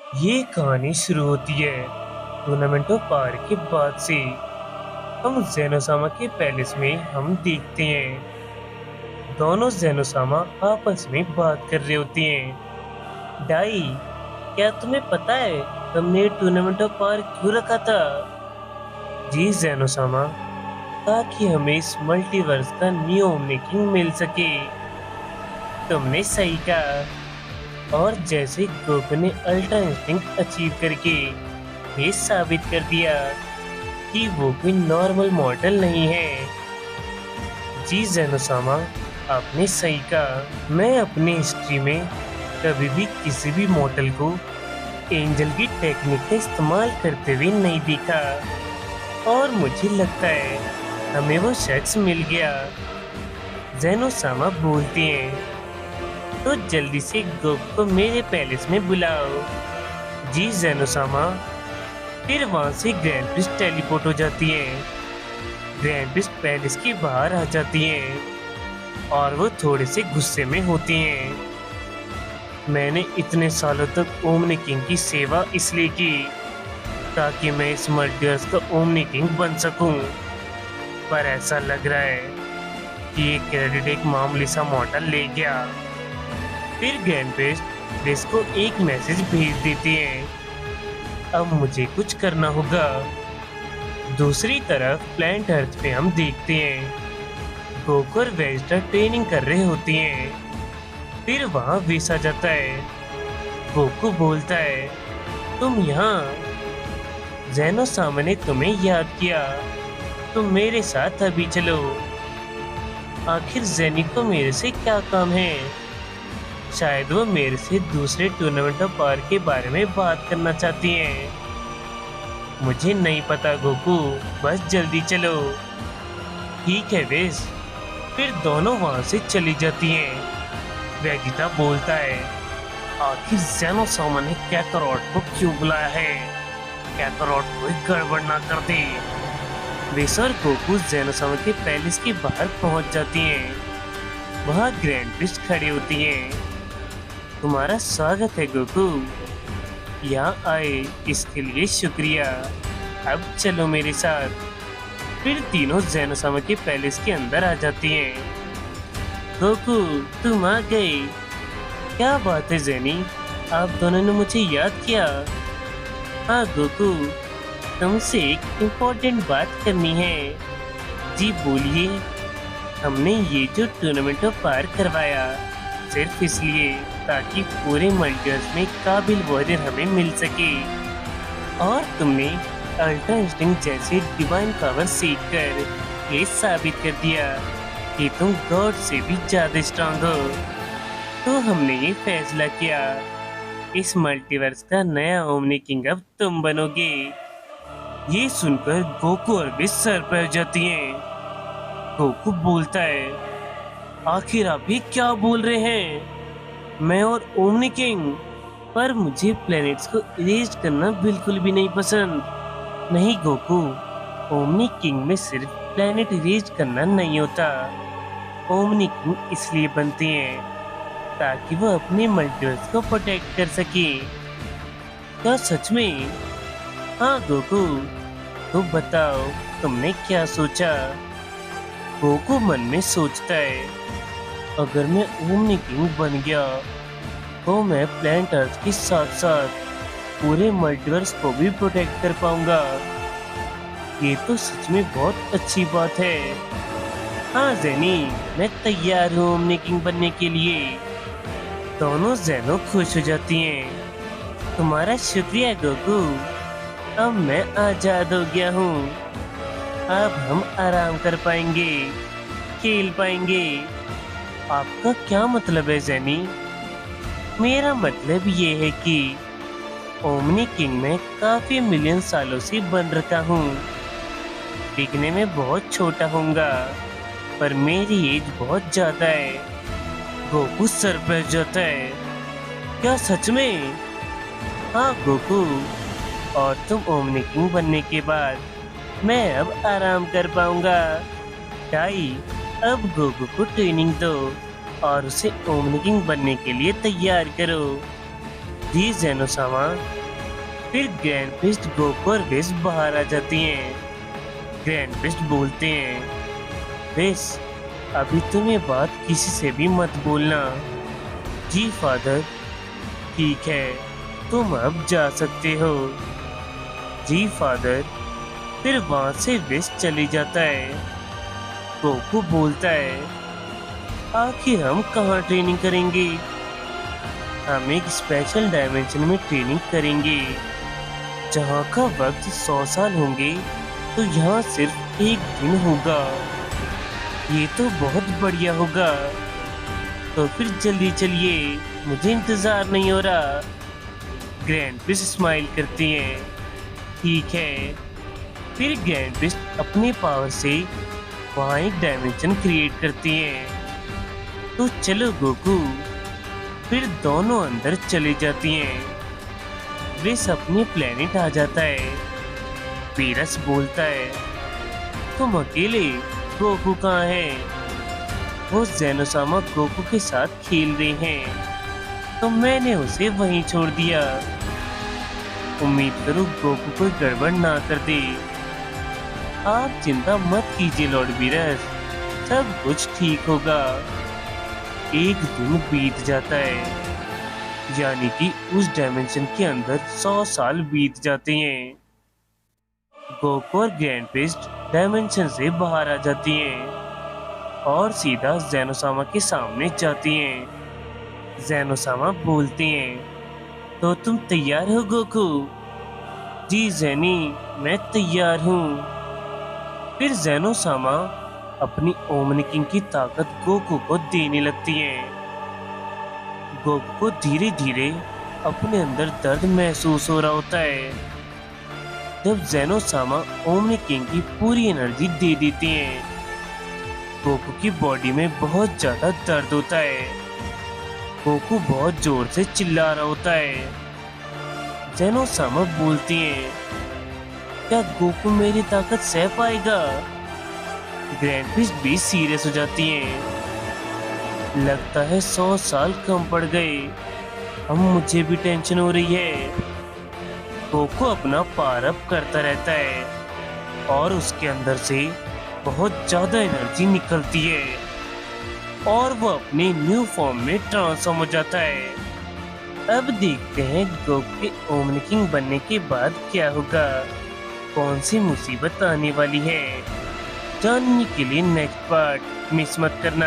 ये कहानी शुरू होती है टूर्नामेंटो पार के बाद से। हम जेनोसामा के पैलेस में हम देखते हैं दोनों जेनोसामा आपस में बात कर रहे होते हैं। डाई, क्या तुम्हें पता है हमने टूर्नामेंटो पार क्यों रखा था? जी जेनोसामा, ताकि हमें इस मल्टीवर्स का न्यू मेकिंग मिल सके। तुमने सही कहा। और जैसे गोकू ने अल्ट्रा इंस्टिंक्ट अचीव करके ये साबित कर दिया कि वो कोई नॉर्मल मॉडल नहीं है। जी जेनोसामा, आपने सही कहा। मैं अपनी हिस्ट्री में कभी भी किसी भी मॉडल को एंजल की टेक्निक का इस्तेमाल करते हुए नहीं देखा, और मुझे लगता है हमें वो शख्स मिल गया। जेनोसामा बोलते हैं, तो जल्दी से गोकू को मेरे पैलेस में बुलाओ। जी जेनोसामा। फिर वहां से ग्रैंड प्रिस्ट टेलीपोर्ट हो जाती है। ग्रैंड प्रिस्ट पैलेस के बाहर आ जाती हैं और वो थोड़े से गुस्से में होती हैं। मैंने इतने सालों तक ओमनी किंग की सेवा इसलिए की ताकि मैं इस मल्टीवर्स का ओमनी किंग बन सकूं, पर ऐसा लग रहा है कि ये क्रेडिट एक मामूली सा मॉडल ले गया। फिर ग्रैंड प्रिस्ट लिस को एक मैसेज भेज देती है, अब मुझे कुछ करना होगा। दूसरी तरफ प्लैनेट अर्थ पे हम देखते हैं गोकू और वेजिटा ट्रेनिंग कर रहे होती हैं। फिर वहाँ विस आ जाता है। गोकू बोलता है, तुम यहाँ। जेनोसामा ने तुम्हें याद किया, तुम मेरे साथ अभी चलो। आखिर जेनी को मेरे से क्या काम है? शायद वो मेरे से दूसरे टूर्नामेंट ऑफ पार के बारे में बात करना चाहती हैं। मुझे नहीं पता गोकू, बस जल्दी चलो। ठीक है वेस। फिर दोनों वहां से चली जाती हैं। वेजिटा बोलता है, आखिर जेनोसामा ने कैकरॉट को क्यों बुलाया है? कैकरॉट कोई गड़बड़ ना कर दे। वेस और गोकू जेनोसामा के पैलेस के बाहर पहुंच जाती हैं। वहां ग्रैंड प्रिस्ट खड़ी होती हैं। तुम्हारा स्वागत है गोकू, यहाँ आए इसके लिए शुक्रिया। अब चलो मेरे साथ। फिर तीनों जेनोसामा के पैलेस के अंदर आ जाती हैं। गोकू, तुम आ गए। क्या बात है जेनी, आप दोनों ने मुझे याद किया। हाँ गोकू, तुमसे एक इम्पोर्टेंट बात करनी है। जी बोलिए। हमने ये जो टूर्नामेंट पार करवाया सिर्फ इसलिए ताकि पूरे मल्टीवर्स में काबिल वॉरियर हमें मिल सके, और तुमने अल्ट्रा इंस्टिंक्ट जैसे डिवाइन पावर सीख कर ये साबित कर दिया कि तुम गॉड से भी ज्यादा स्ट्रांग हो। तो हमने ये फैसला किया, इस मल्टीवर्स का नया ओमनी किंग अब तुम बनोगे। ये सुनकर गोकू और भी सर पर जाती हैं। गोकू बोलता है, आखिर आप ये क्या बोल रहे हैं? मैं और ओमनी किंग? पर मुझे प्लैनेट्स को इरेज करना बिल्कुल भी नहीं पसंद। नहीं गोकू, ओमनी किंग में सिर्फ प्लैनेट इरेज करना नहीं होता। ओमनी किंग इसलिए बनते हैं ताकि वो अपने मल्टीवर्स को प्रोटेक्ट कर सके। क्या सच में? हाँ गोकू, तो बताओ तुमने क्या सोचा? गोकू मन में सोचता है, अगर मैं ओमनी किंग बन गया तो मैं प्लैनेट अर्थ के साथ साथ पूरे मल्टीवर्स को भी प्रोटेक्ट कर पाऊंगा। ये तो सच में बहुत अच्छी बात है। हाँ जेनी, मैं तैयार हूँ ओमनी किंग बनने के लिए। दोनों जेनो खुश हो जाती हैं। तुम्हारा शुक्रिया गोकू, अब मैं आजाद हो गया हूँ। अब हम आराम कर पाएंगे, खेल पाएंगे। आपका क्या मतलब है जेनी? मेरा मतलब ये है कि ओमनी किंग में काफी मिलियन सालों से बन रखा हूँ। दिखने में बहुत छोटा होऊंगा, पर मेरी एज बहुत ज्यादा है। गोकू सर पर जाता है, क्या सच में? हाँ गोकू, और तुम ओमनी किंग बनने के बाद मैं अब आराम कर पाऊंगा। टाई, अब गोकू को ट्रेनिंग दो और उसे ओमनी किंग बनने के लिए तैयार करो। जी जेनोसामा। फिर ग्रैंडफिस्ट गोकू और विस बाहर आ जाती हैं। ग्रैंडफिस्ट बोलते हैं, विस, अभी तुम ये बात किसी से भी मत बोलना। जी फादर, ठीक है, तुम अब जा सकते हो। जी फादर। फिर वहां से विस चली जाता है। गोकू बोलता है, आखिर हम कहाँ ट्रेनिंग करेंगे? हम एक स्पेशल डायमेंशन में ट्रेनिंग करेंगे जहाँ का वक्त 100 साल होंगे, तो यहाँ सिर्फ एक दिन होगा। ये तो बहुत बढ़िया होगा। तो फिर जल्दी चलिए, मुझे इंतजार नहीं हो रहा। ग्रैंडफिस्ट स्माइल करती हैं, ठीक है। फिर ग्रैंडफिस्ट अपने पावर से वहाँ एक डायमेंशन क्रिएट करती हैं। तो चलो गोकू। फिर दोनों अंदर चले जाती हैं। विस अपने प्लेनेट आ जाता है। वीरस बोलता है, तुम अकेले? गोकू कहाँ है? वो जेनोसामा गोकू के साथ खेल रहे हैं, तो मैंने उसे वहीं छोड़ दिया। उम्मीद करो गोकू कोई गड़बड़ ना कर दे। आप चिंता मत कीजिए लॉर्ड वीरस, सब कुछ ठीक होगा। एक दिन बीत जाता है, यानी कि उस डायमेंशन के अंदर 100 साल बीत जाते हैं। गोकू और ग्रैंडफिस्ट डायमेंशन से बाहर आ जाती हैं और सीधा जेनोसामा के सामने जाती हैं। जेनोसामा बोलती हैं, तो तुम तैयार हो गोकू? जी जेनी, मैं तैयार हूँ। फिर जेनोसामा अपनी ओमनी किंग की ताकत गोकू को देने लगती हैं। गोकू को धीरे धीरे अपने अंदर दर्द महसूस हो रहा होता है। जब जेनोसामा ओमनी किंग की पूरी एनर्जी दे देती हैं, गोकू की बॉडी में बहुत ज्यादा दर्द होता है। गोकू बहुत जोर से चिल्ला रहा होता है। जेनोसामा बोलती हैं, क्या गोकू मेरी ताकत सह पाएगा? ग्रैंडफिस्ट भी सीरियस हो जाती हैं। लगता है 100 साल कम पड़ गए। अब मुझे भी टेंशन हो रही है। गोकू अपना पावर अप करता रहता है और उसके अंदर से बहुत ज्यादा एनर्जी निकलती है और वो अपने न्यू फॉर्म में ट्रांसफॉर्म हो जाता है। अब देखते हैं गोकू के ओमनी किंग बनने के बाद क्या होगा, कौन सी मुसीबत आने वाली है। जानने के लिए नेक्स्ट पार्ट मिस मत करना।